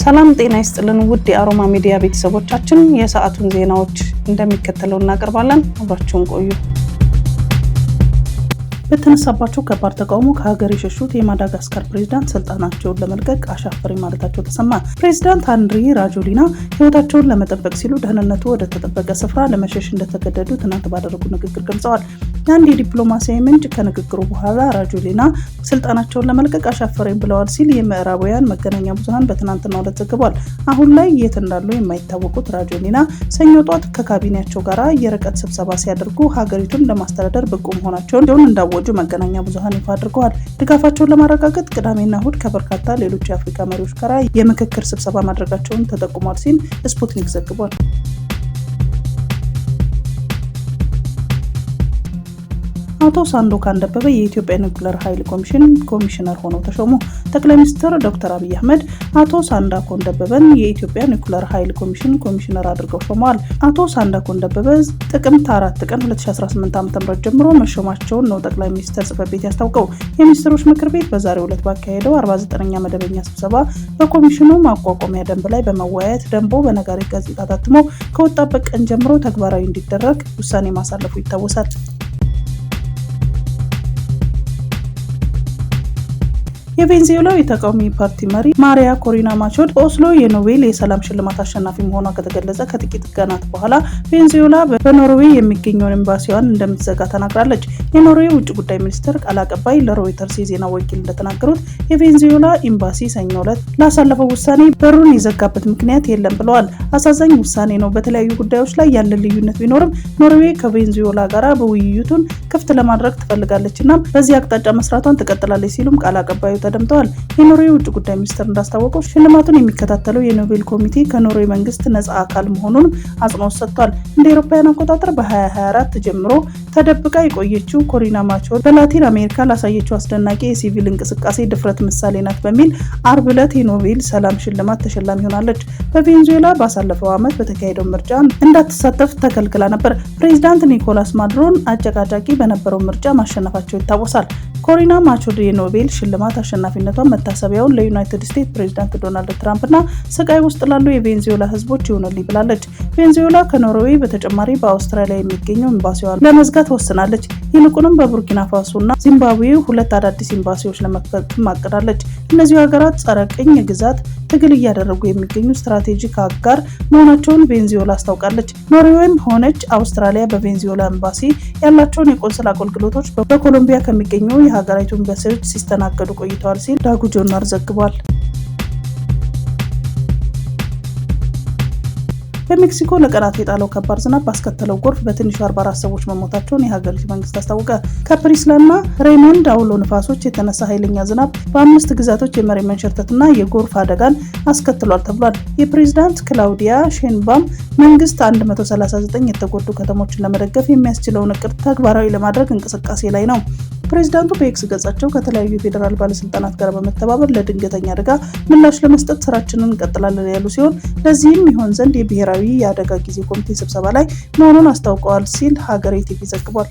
ሰላም ጤና ይስጥልን ውድ የአሮማ ሚዲያ ቤተሰቦቻችን፣ የሰዓቱን ዜናዎች እንደሚከተለው እናቀርባለን። አብራችሁን ቆዩ። በተነሳባቸው ከባድ ተቃውሞ ከሀገር የሸሹት የማዳጋስካር ፕሬዝዳንት ስልጣናቸውን ለመልቀቅ አሻፈሪ ማለታቸው ተሰማ። ፕሬዝዳንት አንድሪ ራጆሊና ሕይወታቸውን ለመጠበቅ ሲሉ ደህንነቱ ወደ ተጠበቀ ስፍራ ለመሸሽ እንደተገደዱ ትናንት ባደረጉ ንግግር ገልጸዋል። አንድ የዲፕሎማሲያዊ ምንጭ ከንግግሩ በኋላ ራጆሊና ስልጣናቸውን ለመልቀቅ አሻፈረኝ ብለዋል ሲል የምዕራባውያን መገናኛ ብዙሃን በትናንትናው ዕለት ዘግቧል። አሁን ላይ የት እንዳሉ የማይታወቁት ራጆሊና ሰኞ ጧት ከካቢኔያቸው ጋር የርቀት ስብሰባ ሲያደርጉ ሀገሪቱን ለማስተዳደር ብቁ መሆናቸውን እንዳወጁ መገናኛ ብዙሃን ይፋ አድርገዋል። ድጋፋቸውን ለማረጋገጥ ቅዳሜና እሁድ ከበርካታ ሌሎች የአፍሪካ መሪዎች ጋር የምክክር ስብሰባ ማድረጋቸውን ተጠቁሟል ሲል ስፑትኒክ ዘግቧል። አቶ ሳንዶካን ደበበ የኢትዮጵያ ኒውክሌር ኃይል ኮሚሽን ኮሚሽነር ሆነው ተሾሙ። ጠቅላይ ሚኒስትር ዶክተር አብይ አህመድ አቶ ሳንዶካን ደበበን የኢትዮጵያ ኒውክሌር ኃይል ኮሚሽን ኮሚሽነር አድርገው ሾመዋል። አቶ ሳንዶካን ደበበ ጥቅምት 4 ቀን 2018 ዓ.ም ጀምሮ መሾማቸውን ነው ጠቅላይ ሚኒስትር ጽሕፈት ቤት ያስታውቀው። የሚኒስትሮች ምክር ቤት በዛሬው ዕለት ባካሄደው 49ኛ መደበኛ ስብሰባ በኮሚሽኑ ማቋቋሚያ ደንብ ላይ በመወያየት ደንቡ በነጋሪት ጋዜጣ ታትሞ ከወጣበት ቀን ጀምሮ ተግባራዊ እንዲደረግ ውሳኔ ማሳለፉ ይታወሳል። የቬንዙዌላው የተቃዋሚ ፓርቲ መሪ ማሪያ ኮሪና ማቾድ በኦስሎ የኖቤል የሰላም ሽልማት አሸናፊ መሆኗ ከተገለጸ ከጥቂት ቀናት በኋላ ቬንዙዌላ በኖርዌይ የሚገኘውን ኤምባሲዋን እንደምትዘጋ ተናግራለች። የኖርዌይ ውጭ ጉዳይ ሚኒስትር ቃል አቀባይ ለሮይተርስ የዜና ወኪል እንደተናገሩት የቬንዙዌላ ኤምባሲ ሰኞ ዕለት ላሳለፈው ውሳኔ በሩን የዘጋበት ምክንያት የለም ብለዋል። አሳዛኝ ውሳኔ ነው። በተለያዩ ጉዳዮች ላይ ያለ ልዩነት ቢኖርም ኖርዌይ ከቬንዙዌላ ጋር በውይይቱን ክፍት ለማድረግ ትፈልጋለች እና በዚህ አቅጣጫ መስራቷን ትቀጥላለች ሲሉም ቃል አቀባዩ ተደምጠዋል። የኖርዌይ ውጭ ጉዳይ ሚኒስትር እንዳስታወቀው ሽልማቱን የሚከታተለው የኖቤል ኮሚቴ ከኖርዌይ መንግስት ነፃ አካል መሆኑን አጽንኦት ሰጥቷል። እንደ አውሮፓውያን አቆጣጠር በ2024 ጀምሮ ተደብቃ የቆየችው ኮሪና ማቾድ በላቲን አሜሪካ ላሳየችው አስደናቂ የሲቪል እንቅስቃሴ ድፍረት ምሳሌ ናት በሚል አርብ ዕለት የኖቤል ሰላም ሽልማት ተሸላሚ ሆናለች። በቬንዙዌላ ባሳለፈው ዓመት በተካሄደው ምርጫ እንዳትሳተፍ ተከልክላ ነበር። ፕሬዚዳንት ኒኮላስ ማዱሮን አጨቃጫቂ በነበረው ምርጫ ማሸነፋቸው ይታወሳል። ኮሪና ማቾድ የኖቤል ሽልማት አሸናፊነቷን መታሰቢያውን ለዩናይትድ ስቴትስ ፕሬዝዳንት ዶናልድ ትራምፕ እና ስቃይ ውስጥ ላሉ የቬንዙዌላ ህዝቦች ይሆንልኝ ብላለች። ቬንዙዌላ ከኖርዌይ በተጨማሪ በአውስትራሊያ የሚገኘው ኤምባሲዋን ለመዝጋት ወስናለች። ይልቁንም በቡርኪና ፋሶ እና ዚምባብዌ 2 አዳዲስ ኤምባሲዎች ለመክፈት ማቅዳለች። እነዚህ ሀገራት ጸረ ቅኝ ግዛት ትግል እያደረጉ የሚገኙ ስትራቴጂክ አጋር መሆናቸውን ቬንዙዌላ አስታውቃለች። ኖርዌይም ሆነች አውስትራሊያ በቬንዙዌላ ኤምባሲ ያላቸውን የቆንስል አገልግሎቶች በኮሎምቢያ ከሚገኙ የሀገሪቱ ኤምባሲዎች ሲስተናገዱ ቆይተዋል ሲል ዳጉ ጆርናል ዘግቧል። በሜክሲኮ ለቀናት የጣለው ከባድ ዝናብ ባስከተለው ጎርፍ በትንሹ 44 ሰዎች መሞታቸውን የሀገሪቱ መንግስት አስታወቀ። ከፕሪስላና ሬይሞንድ አውሎ ንፋሶች የተነሳ ኃይለኛ ዝናብ በ5 ግዛቶች የመሬት መንሸራተትና የጎርፍ አደጋን አስከትሏል ተብሏል። የፕሬዝዳንት ክላውዲያ ሼንባም መንግስት 139 የተጎዱ ከተሞችን ለመደገፍ የሚያስችለውን እቅድ ተግባራዊ ለማድረግ እንቅስቃሴ ላይ ነው። ፕሬዝዳንቱ በኤክስ ገጻቸው ከተለያዩ የፌዴራል ባለስልጣናት ጋር በመተባበር ለድንገተኛ አደጋ ምላሽ ለመስጠት ስራችንን እንቀጥላለን ያሉ ሲሆን ለዚህም ይሆን ዘንድ የብሔራዊ የአደጋ ጊዜ ኮሚቴ ስብሰባ ላይ መሆኑን አስታውቀዋል ሲል ሀገሬ ቲቪ ዘግቧል።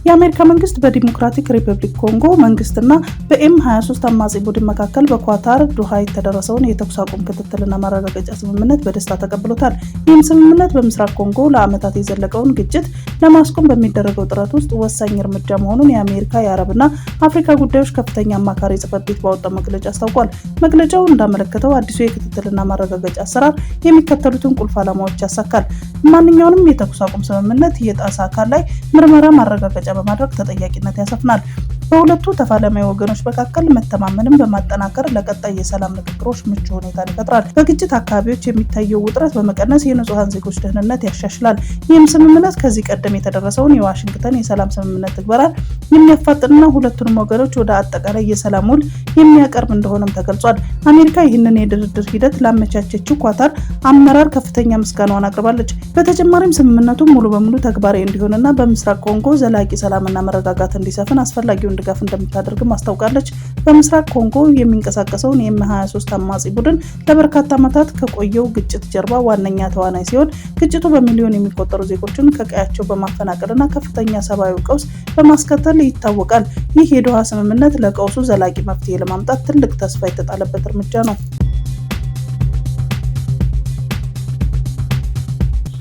የአሜሪካ መንግስት በዲሞክራቲክ ሪፐብሊክ ኮንጎ መንግስትና በኤም23 አማጺ ቡድን መካከል በኳታር ዶሃ የተደረሰውን የተኩስ አቁም ክትትልና ማረጋገጫ ስምምነት በደስታ ተቀብሎታል። ይህም ስምምነት በምስራቅ ኮንጎ ለዓመታት የዘለቀውን ግጭት ለማስቆም በሚደረገው ጥረት ውስጥ ወሳኝ እርምጃ መሆኑን የአሜሪካ የአረብና አፍሪካ ጉዳዮች ከፍተኛ አማካሪ ጽሕፈት ቤት ባወጣው መግለጫ አስታውቋል። መግለጫው እንዳመለከተው አዲሱ የክትትልና ማረጋገጫ አሰራር የሚከተሉትን ቁልፍ ዓላማዎች ያሳካል። ማንኛውንም የተኩስ አቁም ስምምነት የጣሰ አካል ላይ ምርመራ ማረጋገጫ በማድረግ ተጠያቂነት ያሰፍናል። በሁለቱ ተፋላሚ ወገኖች መካከል መተማመንን በማጠናከር ለቀጣይ የሰላም ንግግሮች ምቹ ሁኔታን ይፈጥራል። በግጭት አካባቢዎች የሚታየው ውጥረት በመቀነስ የንጹሃን ዜጎች ደህንነት ያሻሽላል። ይህም ስምምነት ከዚህ ቀደም የተደረሰውን የዋሽንግተን የሰላም ስምምነት ትግበራን የሚያፋጥንና ሁለቱንም ወገኖች ወደ አጠቃላይ የሰላም ውል የሚያቀርብ እንደሆነም ተገልጿል። አሜሪካ ይህንን የድርድር ሂደት ላመቻቸችው ኳታር አመራር ከፍተኛ ምስጋናዋን አቅርባለች። በተጨማሪም ስምምነቱ ሙሉ በሙሉ ተግባራዊ እንዲሆንና በምስራቅ ኮንጎ ዘላቂ ሰላምና መረጋጋት እንዲሰፍን አስፈላጊውን ድጋፍ እንደምታደርግም አስታውቃለች። በምስራቅ ኮንጎ የሚንቀሳቀሰውን የM23 አማጺ ቡድን ለበርካታ ዓመታት ከቆየው ግጭት ጀርባ ዋነኛ ተዋናይ ሲሆን ግጭቱ በሚሊዮን የሚቆጠሩ ዜጎችን ከቀያቸው በማፈናቀልና ከፍተኛ ሰብአዊ ቀውስ በማስከተል ይታወቃል። ይህ የዶሃ ስምምነት ለቀውሱ ዘላቂ መፍትሄ ለማምጣት ትልቅ ተስፋ የተጣለበት እርምጃ ነው።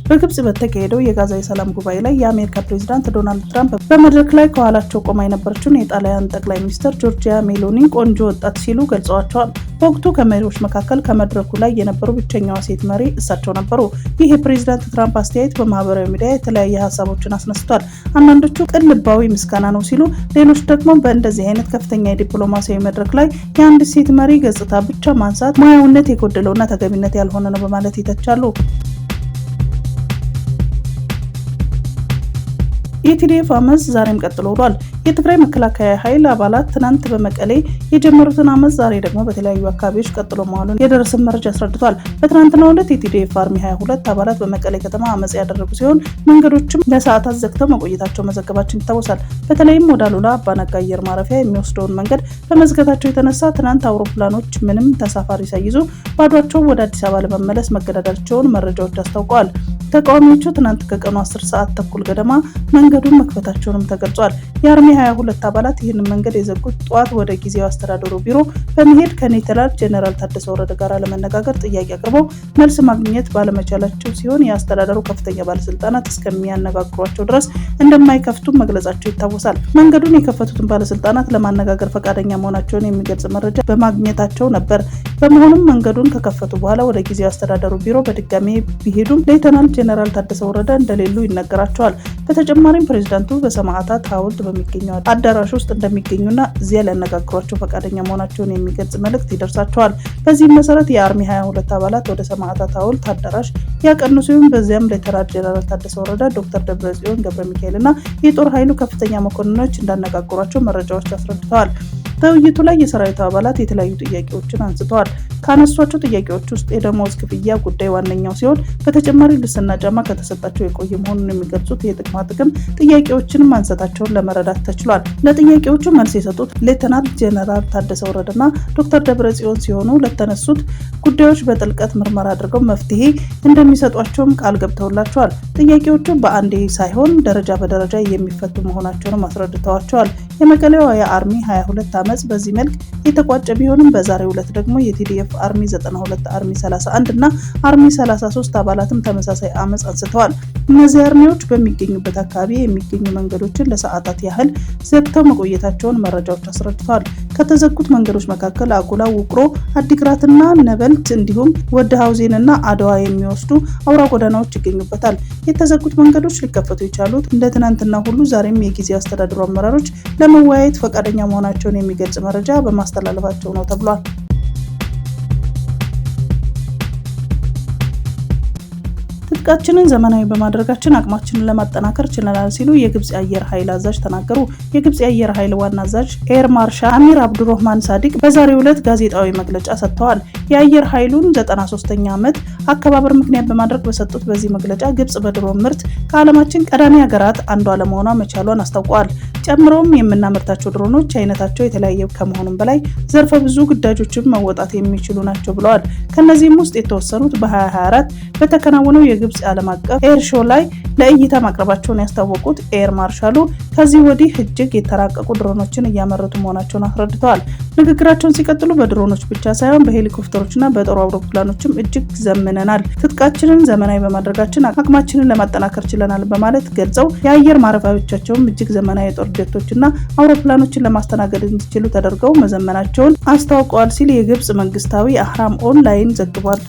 በግብጽ በተካሄደው የጋዛ የሰላም ጉባኤ ላይ የአሜሪካ ፕሬዝዳንት ዶናልድ ትራምፕ በመድረክ ላይ ከኋላቸው ቆማ የነበረችውን የጣሊያን ጠቅላይ ሚኒስትር ጆርጂያ ሜሎኒ ቆንጆ ወጣት ሲሉ ገልጸዋቸዋል። በወቅቱ ከመሪዎች መካከል ከመድረኩ ላይ የነበሩ ብቸኛዋ ሴት መሪ እሳቸው ነበሩ። ይህ የፕሬዝዳንት ትራምፕ አስተያየት በማህበራዊ ሚዲያ የተለያየ ሀሳቦችን አስነስቷል። አንዳንዶቹ ቅን ልባዊ ምስጋና ነው ሲሉ፣ ሌሎች ደግሞ በእንደዚህ አይነት ከፍተኛ የዲፕሎማሲያዊ መድረክ ላይ የአንድ ሴት መሪ ገጽታ ብቻ ማንሳት ሙያዊነት የጎደለውና ተገቢነት ያልሆነ ነው በማለት ይተቻሉ። የቲዲኤፍ አመፅ ዛሬም ቀጥሎ ውሏል። የትግራይ መከላከያ ኃይል አባላት ትናንት በመቀሌ የጀመሩትን አመፅ ዛሬ ደግሞ በተለያዩ አካባቢዎች ቀጥሎ መዋሉን የደረሰን መረጃ አስረድቷል። በትናንትናው ዕለት የቲዲኤፍ አርሚ 22 አባላት በመቀሌ ከተማ አመፅ ያደረጉ ሲሆን መንገዶችም ለሰዓታት ዘግተው መቆየታቸው መዘገባችን ይታወሳል። በተለይም ወደ አሉላ አባነጋ አየር ማረፊያ የሚወስደውን መንገድ በመዝጋታቸው የተነሳ ትናንት አውሮፕላኖች ምንም ተሳፋሪ ሳይይዙ ባዷቸው ወደ አዲስ አበባ ለመመለስ መገደዳቸውን መረጃዎች አስታውቀዋል። ተቃዋሚዎቹ ትናንት ከቀኑ 10 ሰዓት ተኩል ገደማ መንገዱን መክፈታቸውንም ተገልጿል። የአርሚ 22 አባላት ይህንን መንገድ የዘጉት ጠዋት ወደ ጊዜያዊ አስተዳደሩ ቢሮ በመሄድ ከሌተናል ጄኔራል ታደሰ ወረደ ጋር ለመነጋገር ጥያቄ አቅርበው መልስ ማግኘት ባለመቻላቸው ሲሆን የአስተዳደሩ ከፍተኛ ባለስልጣናት እስከሚያነጋግሯቸው ድረስ እንደማይከፍቱ መግለጻቸው ይታወሳል። መንገዱን የከፈቱትን ባለስልጣናት ለማነጋገር ፈቃደኛ መሆናቸውን የሚገልጽ መረጃ በማግኘታቸው ነበር። በመሆኑም መንገዱን ከከፈቱ በኋላ ወደ ጊዜያዊ አስተዳደሩ ቢሮ በድጋሚ ቢሄዱም ሌተናል ጄኔራል ታደሰ ወረደ እንደሌሉ ይነገራቸዋል። በተጨማሪም ፕሬዝዳንቱ በሰማዕታት ሐውልት በሚገኘው አዳራሽ ውስጥ እንደሚገኙና እዚያ ሊያነጋግሯቸው ፈቃደኛ መሆናቸውን የሚገልጽ መልእክት ይደርሳቸዋል። በዚህም መሰረት የአርሚ 22 አባላት ወደ ሰማዕታት ሐውልት አዳራሽ ያቀኑ ሲሆን በዚያም ሌተናል ጄኔራል ታደሰ ወረደ፣ ዶክተር ደብረጽዮን ገብረ ሚካኤልና የጦር ኃይሉ ከፍተኛ መኮንኖች እንዳነጋግሯቸው መረጃዎች አስረድተዋል። በውይይቱ ላይ የሰራዊቱ አባላት የተለያዩ ጥያቄዎችን አንስተዋል። ካነሷቸው ጥያቄዎች ውስጥ የደሞዝ ክፍያ ጉዳይ ዋነኛው ሲሆን በተጨማሪ ልብስና ጫማ ከተሰጣቸው የቆየ መሆኑን የሚገልጹት የጥቅማ ጥቅም ጥያቄዎችን ማንሳታቸውን ለመረዳት ተችሏል። ለጥያቄዎቹ መልስ የሰጡት ሌተናል ጄኔራል ታደሰ ወረደና ዶክተር ደብረጽዮን ሲሆኑ ለተነሱት ጉዳዮች በጥልቀት ምርመራ አድርገው መፍትሄ እንደሚሰጧቸውም ቃል ገብተውላቸዋል። ጥያቄዎቹ በአንዴ ሳይሆን ደረጃ በደረጃ የሚፈቱ መሆናቸውንም አስረድተዋቸዋል። የመቀሌው የአርሚ 22 አመፅ በዚህ መልክ የተቋጨ ቢሆንም በዛሬው ዕለት ደግሞ የቲዲኤፍ አርሚ 92፣ አርሚ 31 እና አርሚ 33 አባላትም ተመሳሳይ አመፅ አንስተዋል። እነዚህ አርሚዎች በሚገኙበት አካባቢ የሚገኙ መንገዶችን ለሰዓታት ያህል ዘግተው መቆየታቸውን መረጃዎች አስረድተዋል። ከተዘጉት መንገዶች መካከል አጉላ፣ ውቅሮ፣ አዲግራትና ነበልት እንዲሁም ወደ ሀውዜንና አድዋ የሚወስዱ አውራ ጎዳናዎች ይገኙበታል። የተዘጉት መንገዶች ሊከፈቱ የቻሉት እንደ ትናንትና ሁሉ ዛሬም የጊዜያዊ አስተዳደሩ አመራሮች ለመወያየት ፈቃደኛ መሆናቸውን የሚገልጽ መረጃ በማስተላለፋቸው ነው ተብሏል። ትጥቃችንን ዘመናዊ በማድረጋችን አቅማችንን ለማጠናከር ችለናል ሲሉ የግብጽ የአየር ኃይል አዛዥ ተናገሩ። የግብጽ የአየር ኃይል ዋና አዛዥ ኤር ማርሻል አሚር አብዱራህማን ሳዲቅ በዛሬው ዕለት ጋዜጣዊ መግለጫ ሰጥተዋል። የአየር ኃይሉን 93ኛ ዓመት አከባበር ምክንያት በማድረግ በሰጡት በዚህ መግለጫ ግብጽ በድሮን ምርት ከዓለማችን ቀዳሚ ሀገራት አንዷ ለመሆኗ መቻሏን አስታውቀዋል። ጨምሮም የምናመርታቸው ድሮኖች አይነታቸው የተለያየ ከመሆኑም በላይ ዘርፈ ብዙ ግዳጆችን መወጣት የሚችሉ ናቸው ብለዋል። ከነዚህም ውስጥ የተወሰኑት በ2024 በተከናወነው የግብጽ ዓለም አቀፍ ኤር ሾው ላይ ለእይታ ማቅረባቸውን ያስታወቁት ኤር ማርሻሉ ከዚህ ወዲህ እጅግ የተራቀቁ ድሮኖችን እያመረቱ መሆናቸውን አስረድተዋል። ንግግራቸውን ሲቀጥሉ በድሮኖች ብቻ ሳይሆን በሄሊኮፕተሮችና በጦር አውሮፕላኖችም እጅግ ዘምነናል፣ ትጥቃችንን ዘመናዊ በማድረጋችን አቅማችንን ለማጠናከር ችለናል በማለት ገልጸው የአየር ማረፊያዎቻቸውም እጅግ ዘመናዊ የጦር ጀቶችና አውሮፕላኖችን ለማስተናገድ እንዲችሉ ተደርገው መዘመናቸውን አስታውቀዋል ሲል የግብጽ መንግስታዊ አህራም ኦንላይን ዘግቧል።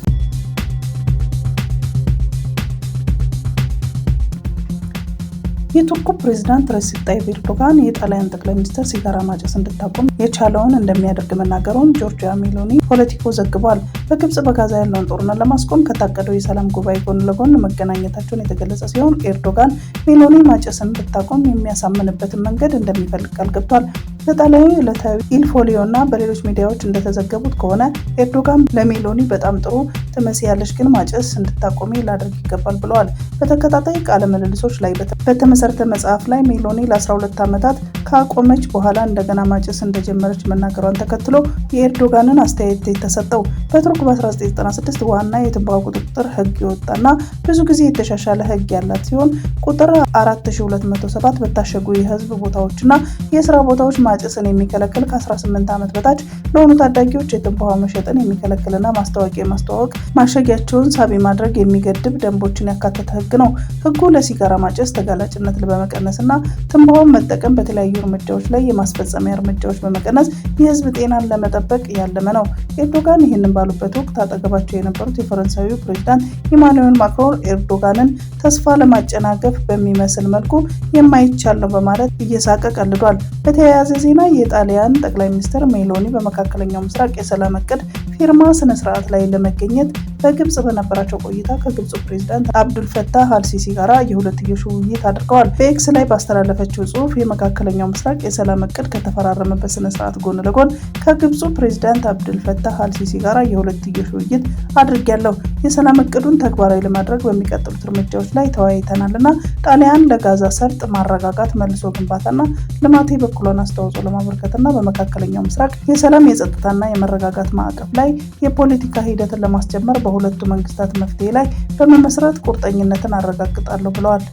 የቱርኩ ፕሬዝዳንት ረሲፕ ጣይብ ኤርዶጋን የጣሊያን ጠቅላይ ሚኒስትር ሲጋራ ማጨስ እንድታቆም የቻለውን እንደሚያደርግ መናገሩን ጆርጂያ ሜሎኒ ፖለቲኮ ዘግቧል። በግብጽ በጋዛ ያለውን ጦርነት ለማስቆም ከታቀደው የሰላም ጉባኤ ጎን ለጎን መገናኘታቸውን የተገለጸ ሲሆን ኤርዶጋን ሜሎኒ ማጨስን ብታቆም የሚያሳምንበትን መንገድ እንደሚፈልግ ቃል ገብቷል። በጣሊያኑ ዕለታዊ ኢል ፎሊዮ እና በሌሎች ሚዲያዎች እንደተዘገቡት ከሆነ ኤርዶጋን ለሜሎኒ በጣም ጥሩ ትመስያለሽ፣ ግን ማጨስ እንድታቆሚ ላደርግ ይገባል ብለዋል። በተከታታይ ቃለ ምልልሶች ላይ በተመሰረተ መጽሐፍ ላይ ሜሎኒ ለ12 ዓመታት ካቆመች በኋላ እንደገና ማጨስ እንደጀመረች መናገሯን ተከትሎ የኤርዶጋንን አስተያየት የተሰጠው። በቱርክ በ1996 ዋና የትንባሆ ቁጥጥር ሕግ የወጣና ብዙ ጊዜ የተሻሻለ ሕግ ያላት ሲሆን ቁጥር 4207 በታሸጉ የህዝብ ቦታዎችና የስራ ቦታዎች ማጨስን የሚከለክል ከ18 ዓመት በታች ለሆኑ ታዳጊዎች የትንባሆ መሸጥን የሚከለክልና ማስታወቂያ ማስተዋወቅ ማሸጊያቸውን ሳቢ ማድረግ የሚገድብ ደንቦችን ያካተተ ሕግ ነው። ሕጉ ለሲጋራ ማጨስ ተጋላጭነትን በመቀነስና ትንባሆን መጠቀም በተለያዩ እርምጃዎች ላይ የማስፈጸሚያ እርምጃዎች በመቀነስ የህዝብ ጤናን ለመጠበቅ ያለመ ነው። ኤርዶጋን ይህንን ባሉበት ወቅት አጠገባቸው የነበሩት የፈረንሳዩ ፕሬዝዳንት ኢማኑኤል ማክሮን ኤርዶጋንን ተስፋ ለማጨናገፍ በሚመስል መልኩ የማይቻል ነው በማለት እየሳቀ ቀልዷል። በተያያዘ ዜና የጣሊያን ጠቅላይ ሚኒስትር ሜሎኒ በመካከለኛው ምስራቅ የሰላም እቅድ ፊርማ ስነ ስርዓት ላይ ለመገኘት በግብጽ በነበራቸው ቆይታ ከግብፁ ፕሬዝዳንት አብዱልፈታህ አልሲሲ ጋር የሁለትዮሽ ውይይት አድርገዋል። በኤክስ ላይ ባስተላለፈችው ጽሑፍ የመካከለኛው ምስራቅ የሰላም እቅድ ከተፈራረመበት ስነ ስርዓት ጎን ለጎን ከግብፁ ፕሬዝዳንት አብዱልፈታህ አልሲሲ ጋር የሁለትዮሽ ውይይት አድርጌያለሁ። የሰላም እቅዱን ተግባራዊ ለማድረግ በሚቀጥሉት እርምጃዎች ላይ ተወያይተናልና ጣሊያን ለጋዛ ሰርጥ ማረጋጋት፣ መልሶ ግንባታና ልማት የበኩሏን አስተዋጽኦ ለማበርከትና በመካከለኛው ምስራቅ የሰላም የጸጥታና የመረጋጋት ማዕቀፍ ላይ የፖለቲካ ሂደትን ለማስጀመር በሁለቱ መንግስታት መፍትሄ ላይ በመመስረት ቁርጠኝነትን አረጋግጣለሁ ብለዋል።